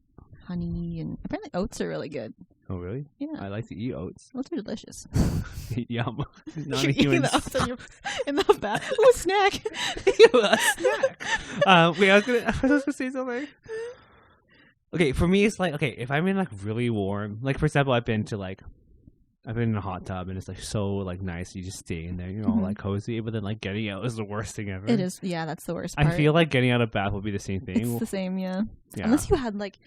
honey, and apparently oats are really good. Oh really? Yeah. I like to eat oats. Oats are delicious. Yum. Not You're a human. eating the oats in the bath. Ooh, a snack. A snack. Wait, I was gonna say something. Okay, for me it's like, okay, if I'm in like really warm, like for example, I've been in a hot tub and it's like so like nice. You just stay in there, you're all like cozy. But then like getting out is the worst thing ever. It is, yeah. That's the worst part. I feel like getting out of bath would be the same thing. It's the same, yeah. Unless you had like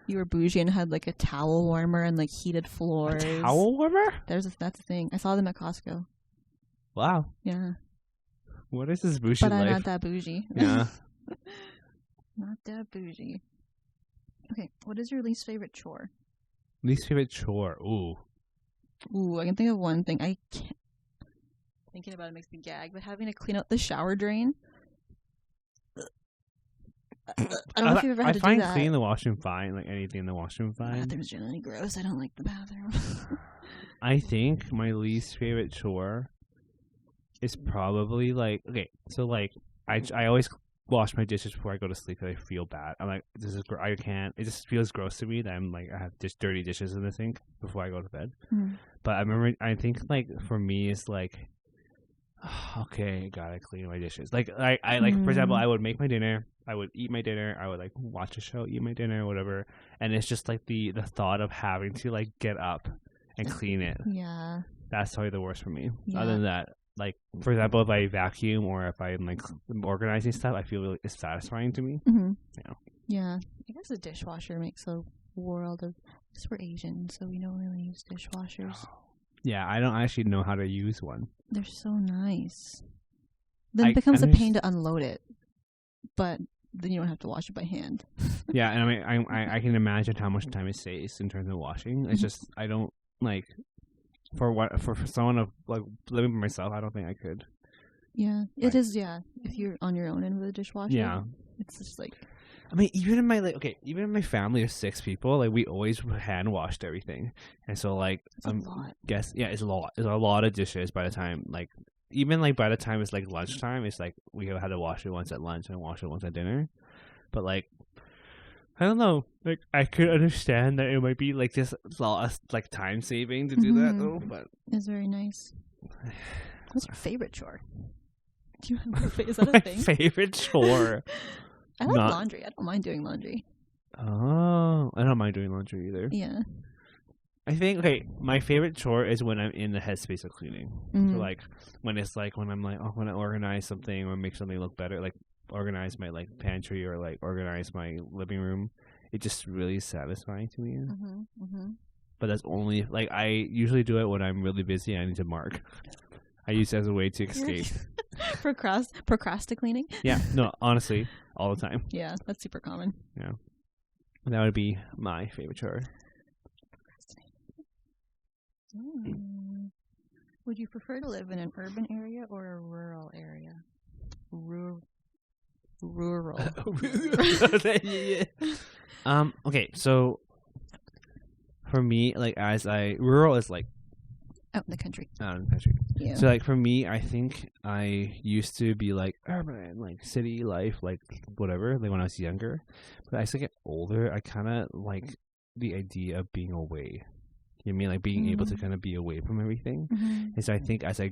you were bougie and had like a towel warmer and like heated floors. A towel warmer? That's a thing. I saw them at Costco. Wow. Yeah. What is this bougie life? But I'm not that bougie. Yeah. Not that bougie. Okay, what is your least favorite chore? Least favorite chore? Ooh, I can think of one thing. I can't. Thinking about it makes me gag, but having to clean out the shower drain. I don't know if you've ever had to do find that. cleaning the washroom fine, like anything in the washroom The fine. bathroom's generally gross. I don't like the bathroom. I think my least favorite chore is probably like, okay, so like I always wash my dishes before I go to sleep because I feel bad. I'm like, I can't. It just feels gross to me that I'm like I have just dirty dishes in the sink before I go to bed. But I think like for me it's like, okay, gotta clean my dishes. Like I like for example, I would make my dinner, I would eat my dinner, I would like watch a show, eat my dinner, whatever, and it's just like the thought of having to like get up and clean it. Yeah. That's probably the worst for me. Yeah. Other than that, like for example, if I vacuum or if I'm like organizing stuff, I feel really it's satisfying to me. Yeah. Yeah. I guess a dishwasher makes a world of. Because we're Asian, so we don't really use dishwashers. Yeah, I don't actually know how to use one. They're so nice. Then it becomes a pain to unload it, but then you don't have to wash it by hand. Yeah, and I mean, I can imagine how much time it saves in terms of washing. It's just I don't like for someone of like living by myself. I don't think I could. Yeah, it is. Yeah, if you're on your own and with a dishwasher. Yeah, it's just like. I mean, even in my family of 6 people, like we always hand washed everything, and so like it's a lot. It's a lot. It's a lot of dishes by the time like even like by the time it's like lunchtime, it's like we had to wash it once at lunch and wash it once at dinner. But like I don't know, like I could understand that it might be like just like time saving to do that though. But it's very nice. What's your favorite chore? Do you have is that a thing? Favorite chore. I like laundry. I don't mind doing laundry. Oh, I don't mind doing laundry either. Yeah. I think, okay, my favorite chore is when I'm in the headspace of cleaning. So, like, when I'm like, oh, I want to organize something or make something look better, like, organize my, like, pantry or, like, organize my living room. It's just really satisfying to me. But that's only, like, I usually do it when I'm really busy and I need to mark. I use it as a way to escape. Procrastinating? Yeah, no, honestly, all the time. Yeah, that's super common. Yeah. That would be my favorite chore. Would you prefer to live in an urban area or a rural area? Rural. Okay, so for me, like rural is like out in the country. Out in the country. Yeah. So like for me, I think I used to be like urban, like city life, like whatever, like when I was younger. But as I get older, I kind of like the idea of being away. You know what I mean? Like being able to kind of be away from everything. And so I think as I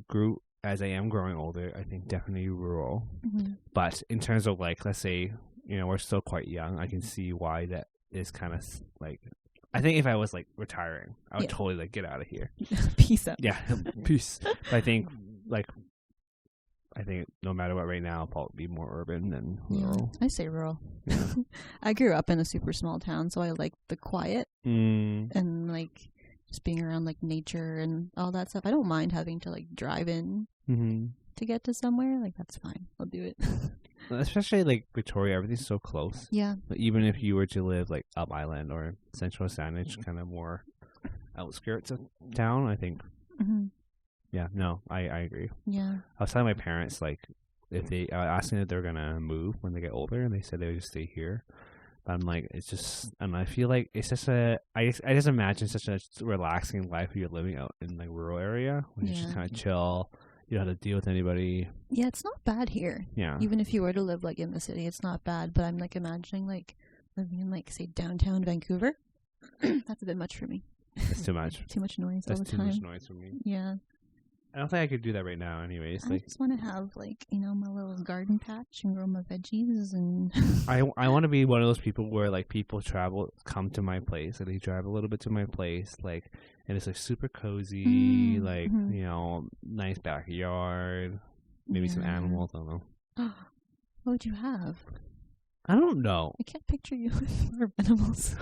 am growing older, I think definitely rural. But in terms of like, let's say, you know, we're still quite young, I can see why that is kind of like, I think if I was like retiring, I would totally like get out of here. Peace out. Yeah, peace. But I think no matter what, right now I'll probably be more urban than rural. I say rural. Yeah. I grew up in a super small town, so I like the quiet and like just being around like nature and all that stuff. I don't mind having to like drive in to get to somewhere. Like that's fine. I'll do it. Especially like Victoria, everything's so close. Yeah. But even if you were to live like up island or central Saanich, kind of more outskirts of town, I think. Yeah, no, I agree. Yeah. I was telling my parents like I was asking if they're gonna move when they get older, and they said they would just stay here. But I'm like, it's just, and I feel like it's just I just imagine such a relaxing life if you're living out in like rural area, where you just kind of chill. You don't have to deal with anybody. Yeah, it's not bad here. Yeah. Even if you were to live like in the city, it's not bad. But I'm like imagining like living in like say downtown Vancouver. That's a bit much for me. That's too much. Too much noise all the time. That's too much noise for me. Yeah. I don't think I could do that right now anyways. I just want to have like, you know, my little garden patch and grow my veggies and I want to be one of those people where like people come to my place and they drive a little bit to my place, like, and it's like super cozy, like, you know, nice backyard, maybe some animals, I don't know. What would you have? I don't know. I can't picture you with more animals.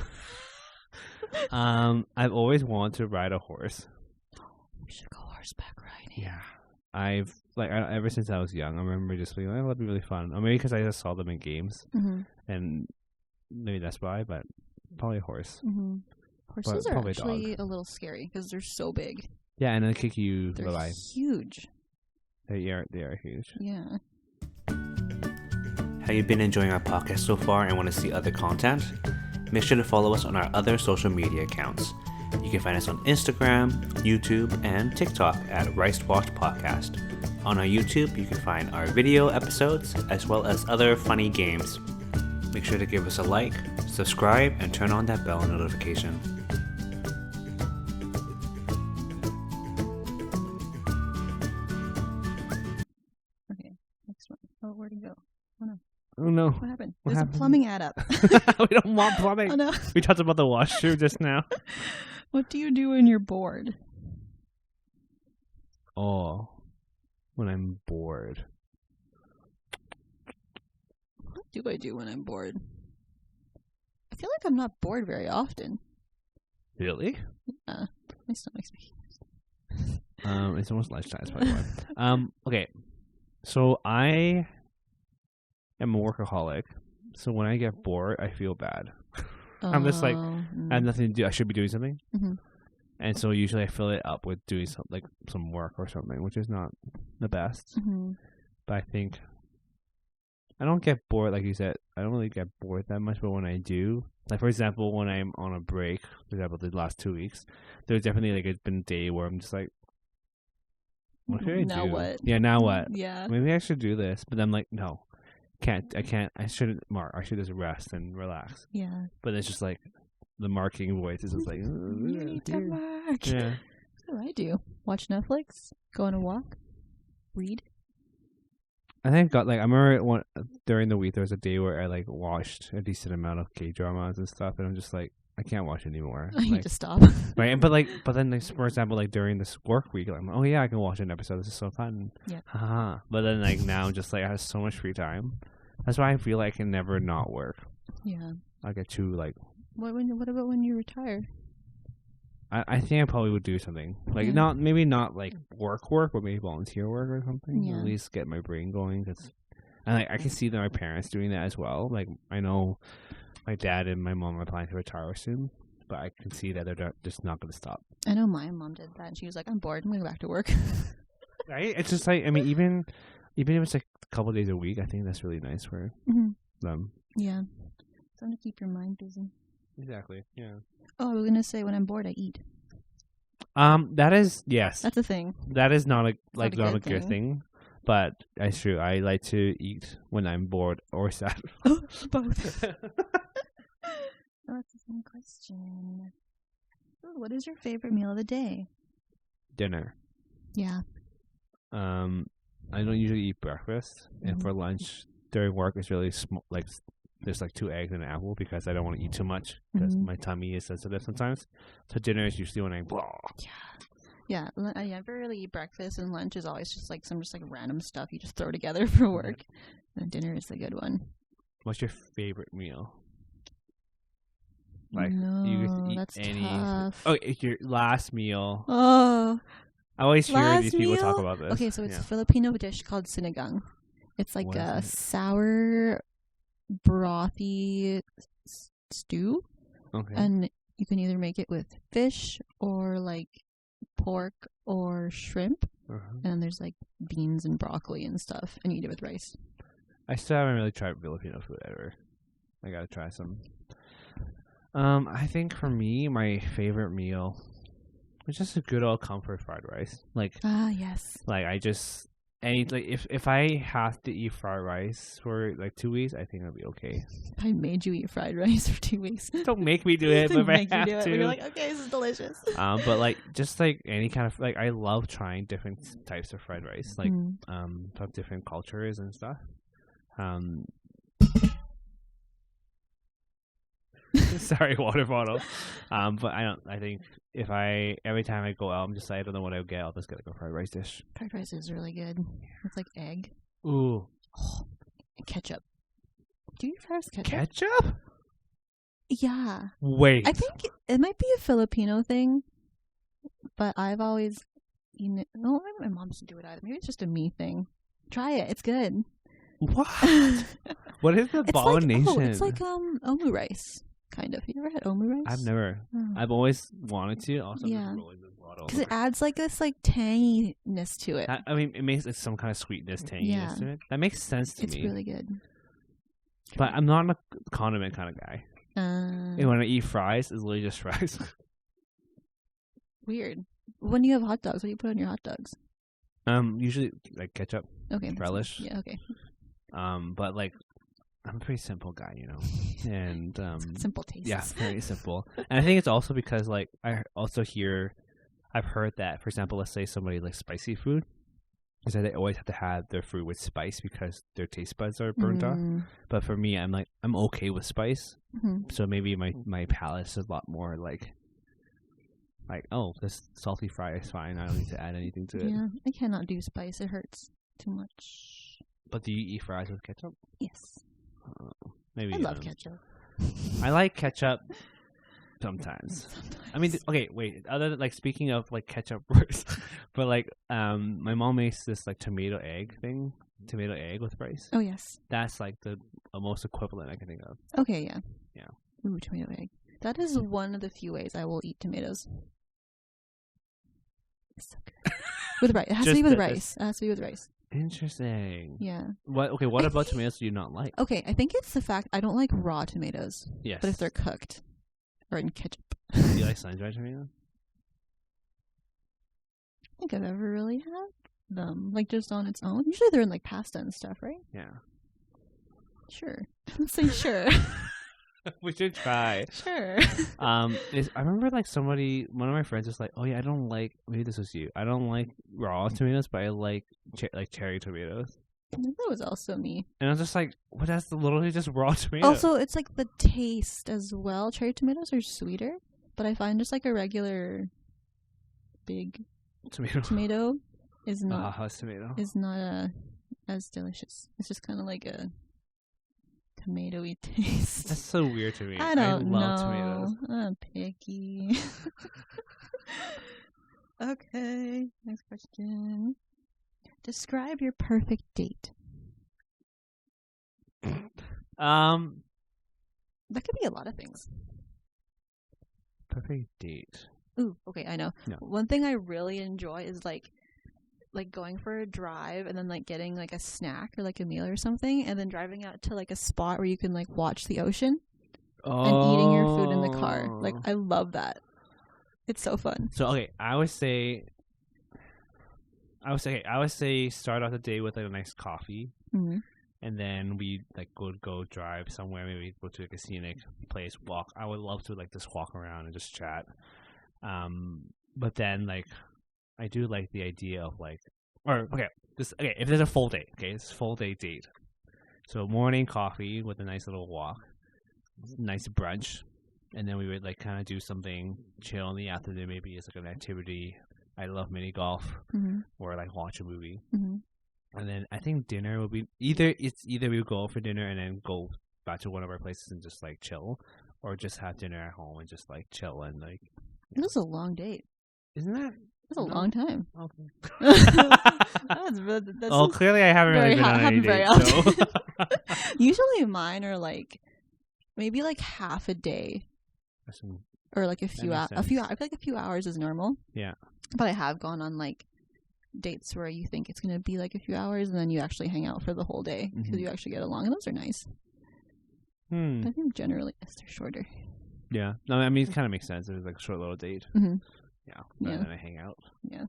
I've always wanted to ride a horse. We should go horseback riding. Yeah. I've ever since I was young, I remember just being like, oh, that'd be really fun. Or maybe because I just saw them in games, and maybe that's why. But probably a horse. Horses are actually a little scary because they're so big. Yeah, and they kick you. They're huge. They are huge. Yeah. Have you been enjoying our podcast so far and want to see other content? Make sure to follow us on our other social media accounts. You can find us on Instagram, YouTube, and TikTok at RiceWashed Podcast. On our YouTube, you can find our video episodes as well as other funny games. Make sure to give us a like, subscribe, and turn on that bell notification. Okay, next one. Oh, where'd it go? Oh no. Oh no. What happened? What There's happened? a plumbing ad up. We don't want plumbing. Oh no. We talked about the washer just now. What do you do when you're bored? Oh, when I'm bored. What do I do when I'm bored? I feel like I'm not bored very often. Really? My stomach's making. It's almost lunchtime. That's probably why. Okay. So I am a workaholic. So when I get bored, I feel bad. I'm just like, I have nothing to do. I should be doing something. Mm-hmm. And so usually I fill it up with doing some work or something, which is not the best. Mm-hmm. But I think I don't get bored, like you said. I don't really get bored that much, but when I do, like for example, when I'm on a break, for example, the last 2 weeks, there's definitely like it's been a day where I'm just like, what should I do? Now what? Yeah, now what? Yeah. Maybe I should do this, but I'm like, no, I can't. I shouldn't, Mark. I should just rest and relax. Yeah. But it's just like the marking voice is just like, You need to work. yeah. That's what I do. Watch Netflix, go on a walk, read. I think I remember during the week there was a day where I like watched a decent amount of K-dramas and stuff, and I'm just like, I can't watch anymore. I need Like, to stop. right? But then like, for example, like during this work week, I'm like, oh yeah, I can watch an episode. This is so fun. Yeah. Haha. But then like now, just like I have so much free time. That's why I feel like I can never not work. Yeah. I get too like. What about when you retire? I think I probably would do something like Yeah. maybe not like work, but maybe volunteer work or something. Yeah. At least get my brain going. And like I can see that my parents doing that as well. Like I know my dad and my mom are planning to retire soon, but I can see that they're just not going to stop. I know my mom did that, and she was like, "I'm bored. I'm going to go back to work." Right? It's just like, I mean, even if it's like a couple of days a week, I think that's really nice for them. Yeah. Something to keep your mind busy. Exactly. Yeah. Oh, I was going to say, when I'm bored, I eat. That is, yes. That's a thing. That is not a not a good thing. thing, but it's true. I like to eat when I'm bored or sad. Both. Oh, that's the same question. Ooh, what is your favorite meal of the day? Dinner. Yeah. I don't usually eat breakfast, and for lunch during work, it's really small. Like there's like 2 eggs and an apple because I don't want to eat too much because my tummy is sensitive sometimes. So dinner is usually when I. Yeah. I never really eat breakfast, and lunch is always just like some random stuff you just throw together for work. And dinner is the good one. What's your favorite meal? Like No, you get to eat that's any. tough. Oh, it's your last meal. Oh. I always hear Last these people talk meal? about this. Okay, so it's Yeah. a Filipino dish called sinigang. It's like What is a it? sour, brothy stew, Okay. and you can either make it with fish or like pork or shrimp, Uh-huh. and then there's like beans and broccoli and stuff, and you eat it with rice. I still haven't really tried Filipino food ever. I gotta try some. I think for me, my favorite meal is just a good old comfort fried rice. Like Yes. I just if I have to eat fried rice for like 2 weeks, I think I'll be okay. I made you eat fried rice for 2 weeks. Don't make me do it, but if I Make you have do it. to. We were like, okay, this is delicious. But like just like any kind of like I love trying different types of fried rice, like of different cultures and stuff. Sorry, water bottle. But I think if every time I go out, I'm just like, I don't know what I'll get. I'll just get like a fried rice dish. Fried rice is really good. It's like egg. Ooh, And ketchup. Do you eat fried rice with ketchup? ketchup? Yeah. Wait, I think it might be a Filipino thing, but I've always, no, my mom doesn't do it either. Maybe it's just a me thing. Try it. It's good. what? What is the abomination? It's like omu rice, kind of. You ever had omu rice? I've never. Oh. I've always wanted to. Also, Yeah. just rolling this bottle. Because it adds like this like tanginess to it. I mean, it makes some kind of sweetness, tanginess Yeah. to it. That makes sense to It's me. really good. But I'm not a condiment kind of guy. And when I eat fries, it's literally just fries. Weird. When you have hot dogs, what do you put on your hot dogs? Usually like ketchup, Okay. relish. Yeah. Okay. But like, I'm a pretty simple guy, you know, and simple tastes. Yeah, very simple. And I think it's also because like I've heard that, for example, let's say somebody likes spicy food, is that they always have to have their food with spice because their taste buds are burnt off. But for me, I'm okay with spice, so maybe my palate is a lot more like, oh, this salty fry is fine. I don't need to add anything to it. Yeah, I cannot do spice. It hurts too much. But do you eat fries with ketchup? Yes. Maybe I love ketchup. I like ketchup sometimes. I mean, okay, wait. Other than, like, speaking of like ketchup works, but like my mom makes this like tomato egg with rice. Oh yes. That's like the most equivalent I can think of. Okay, yeah. Yeah. Ooh, tomato egg. That is one of the few ways I will eat tomatoes. It's so good. With rice. It has to be with rice. It has to be with rice. Interesting. Yeah. What? Okay. What about tomatoes do you not like? Okay, I think it's the fact I don't like raw tomatoes. Yes. But if they're cooked or in ketchup. Do you like sun-dried tomatoes? I don't think I've ever really had them, like just on its own. Usually they're in like pasta and stuff, right? Yeah. Sure. Let's say sure. We should try. Sure. I remember like one of my friends was like, "Oh yeah, I don't like." Maybe this was you. I don't like raw tomatoes, but I like cherry tomatoes. That was also me. And I was just like, "What? That's literally just raw tomato." Also, it's like the taste as well. Cherry tomatoes are sweeter, but I find just like a regular big tomato is not tomato is not as delicious. It's just kind of like a tomatoey taste. That's so weird to me. I don't know. Love tomatoes. I'm picky. Okay, next question. Describe your perfect date. That could be a lot of things. Perfect date. Ooh, okay, I know. No. One thing I really enjoy is like going for a drive and then like getting like a snack or like a meal or something and then driving out to like a spot where you can like watch the ocean and eating your food in the car. Like, I love that. It's so fun. So okay, I would say start off the day with like a nice coffee, and then we like go drive somewhere. Maybe go to like a scenic place. Walk. I would love to like just walk around and just chat. But then like I do like the idea of like, if there's a full day, it's a full day date. So morning coffee with a nice little walk, nice brunch, and then we would like kind of do something chill in the afternoon. Maybe it's like an activity. I love mini golf, or like watch a movie. And then I think dinner will be either we go for dinner and then go back to one of our places and just like chill, or just have dinner at home and just like chill and like. It was a long date. Isn't that? That's a long time. Okay. That's clearly I haven't really been on any date. So. Usually mine are like maybe like half a day, or like a few hours. I feel like a few hours is normal. Yeah. But I have gone on like dates where you think it's gonna be like a few hours, and then you actually hang out for the whole day because you actually get along, and those are nice. But I think generally they're shorter. Yeah. No, I mean it kind of makes sense. It was like a short little date. Yeah. And then I hang out. Yeah.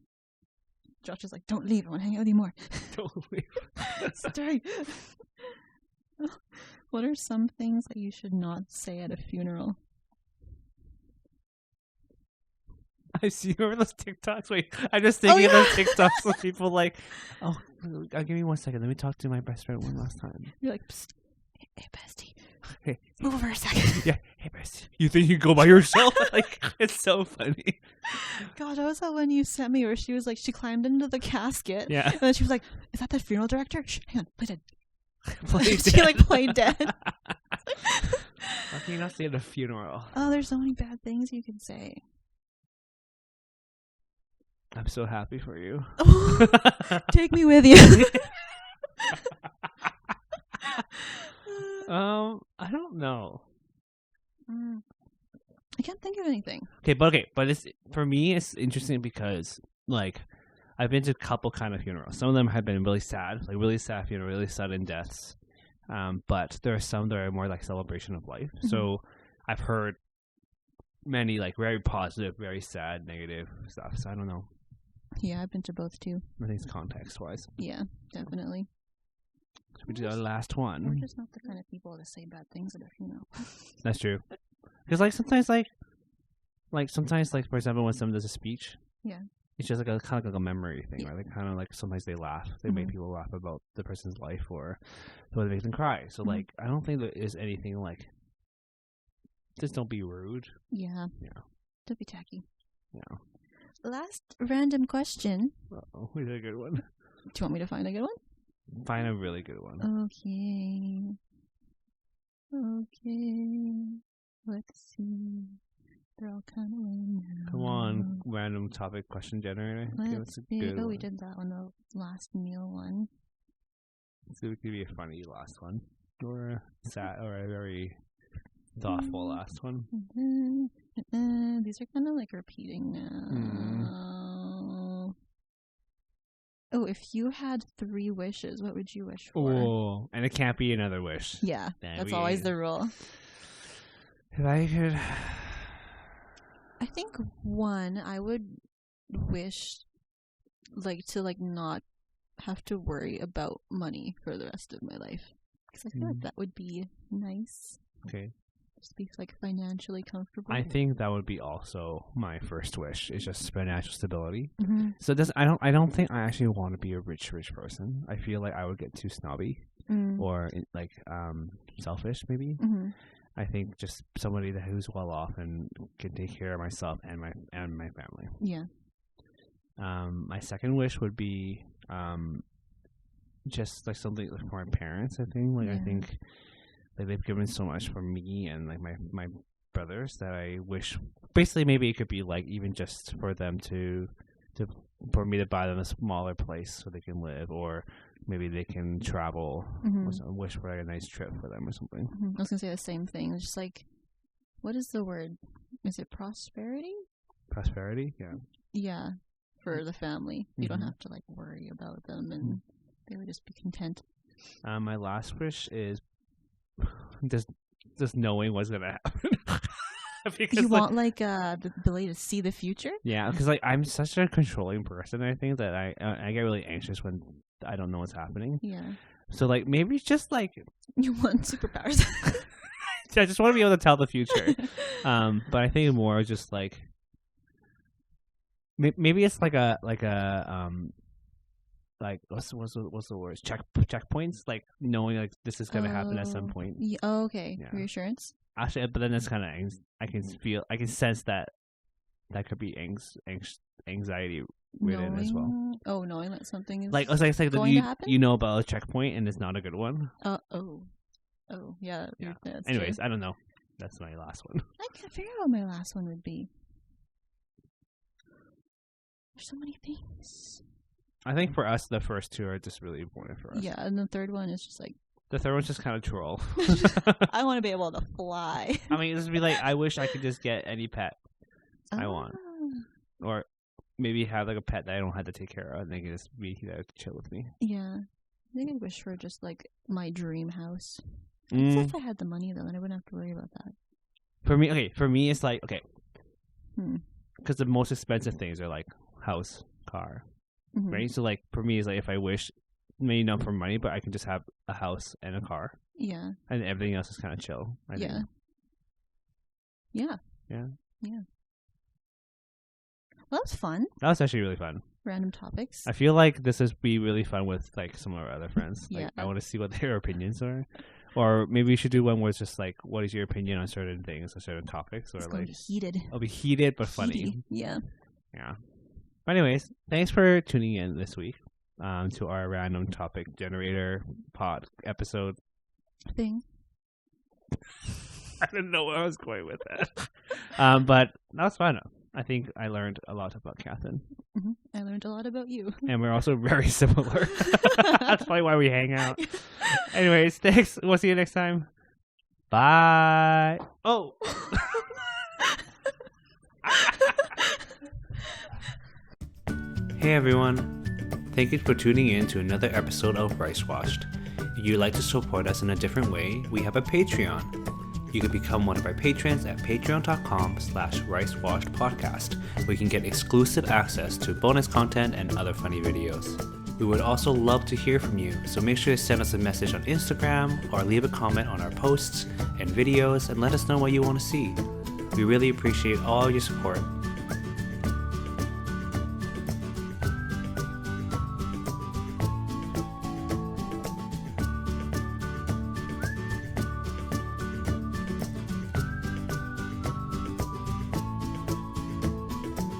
Josh is like, "Don't leave. I want to hang out with you more." Don't leave. Stay. What are some things that you should not say at a funeral? I see. Remember those TikToks? Wait, I'm just thinking of those TikToks of people like, "Oh, give me 1 second. Let me talk to my best friend one last time." You're like, "Psst. Hey, bestie. Hey, move over a second." Yeah. Hey, bestie. You think you can go by yourself? Like, it's so funny. God, what was that one you sent me where she was like, she climbed into the casket. Yeah. And then she was like, "Is that the funeral director? Shh, hang on, play dead." Play she like played dead. How can you not say at a funeral? Oh, there's so many bad things you can say. I'm so happy for you. Take me with you. I don't know. I can't think of anything. But it's for me. It's interesting because like I've been to a couple kind of funerals. Some of them have been really sad, like really sad funeral, really sudden deaths. But there are some that are more like celebration of life. Mm-hmm. So I've heard many like very positive, very sad, negative stuff. So I don't know. Yeah, I've been to both too. I think it's context wise. Yeah, definitely. Should we do our last We're one? just not the kind of people to say bad things at a funeral. That's true. Because like sometimes for example when someone does a speech, Yeah. it's just like a kind of like a memory thing, Yeah. right? Like kind of like sometimes they laugh, they make Mhm. people laugh about the person's life or they make them cry. So Mhm. like I don't think there is anything like just don't be rude. Yeah. Yeah. Don't be tacky. Yeah. Last random question. Oh, we did a good one. Do you want me to find a good one? Find a really good one. Okay. Let's see. They're all kind of lame now. Come on, random topic question generator. Give us Let's a see. good Oh, one. we did that one, the last meal one. So it could be a funny last one, or a sad, or a very thoughtful last one. These are kind of like repeating now. Oh, if you had 3 wishes, what would you wish for? Oh, and it can't be another wish. Yeah, Then that's we- always the rule. If I could, I think one, I would wish to not have to worry about money for the rest of my life. Because I feel like that would be nice. okay. Just be financially comfortable. I think that would be also my first wish. Is just financial stability. Mm-hmm. So this, I don't think I actually want to be a rich person. I feel like I would get too snobby or selfish maybe. Mm-hmm. I think just somebody who's well off and can take care of myself and my family. Yeah. My second wish would be just like something like for my parents. I think I think like they've given so much for me and like my brothers that I wish basically maybe it could be like even just for them for me to buy them a smaller place so they can live, or maybe they can travel. Mm-hmm. Or wish for like a nice trip for them or something. Mm-hmm. I was gonna say the same thing. It's just like, what is the word? Is it prosperity? Prosperity, yeah. Yeah, for the family. You don't Mhm. have to worry about them, and they would just be content. My last wish is just knowing what's gonna happen. Because You want the ability to see the future? yeah, because I'm such a controlling person. I think that I get really anxious when I don't know what's happening. Yeah. So maybe just You want superpowers? I just want to be able to tell the future. But I think more just maybe it's like what's the word? Checkpoints, knowing this is gonna happen at some point. Yeah, okay. Yeah. Reassurance. Actually, but then it's kind of I can sense that could be anxiety ridden as well. Oh, knowing that something is It's like going to happen? you know about a checkpoint and it's not a good one. Oh, yeah. Yeah. That's Anyways, true. I don't know. That's my last one. I can't figure out what my last one would be. There's so many things. I think for us, the first 2 are just really important for us. Yeah, and the third one is just The third one's just kind of troll. I want to be able to fly. I mean, this would be I wish I could just get any pet I want. Or maybe have a pet that I don't have to take care of and they can just be there to chill with me. Yeah. I think I'd wish for just my dream house. If I had the money though, then I wouldn't have to worry about that. For me, it's okay. Hmm. Because the most expensive things are house, car, Mm-hmm. right? So for me, it's if I wish, maybe not for money, but I can just have a house and a car. Yeah. And everything else is kind of chill. I think. Yeah. Yeah. Well, that was fun. That was actually really fun. Random topics. I feel like this would be really fun with some of our other friends. Yeah. I want to see what their opinions are. Or maybe we should do one where it's just what is your opinion on certain things or certain topics? Or It's going to be heated. it'll be heated but funny. Heaty. Yeah. Yeah. But anyways, thanks for tuning in this week to our random topic generator pod episode. Thing. I didn't know where I was going with that. But that was fun. I think I learned a lot about Catherine. Mm-hmm. I learned a lot about you. And we're also very similar. That's probably why we hang out. Anyways, thanks. We'll see you next time. Bye. Oh. Hey everyone. Thank you for tuning in to another episode of RiceWashed. You you'd like to support us in a different way, we have a Patreon. You can become one of our patrons at patreon.com/RiceWashedPodcast, where you can get exclusive access to bonus content and other funny videos. We would also love to hear from you, so make sure to send us a message on Instagram or leave a comment on our posts and videos and let us know what you want to see. We really appreciate all your support.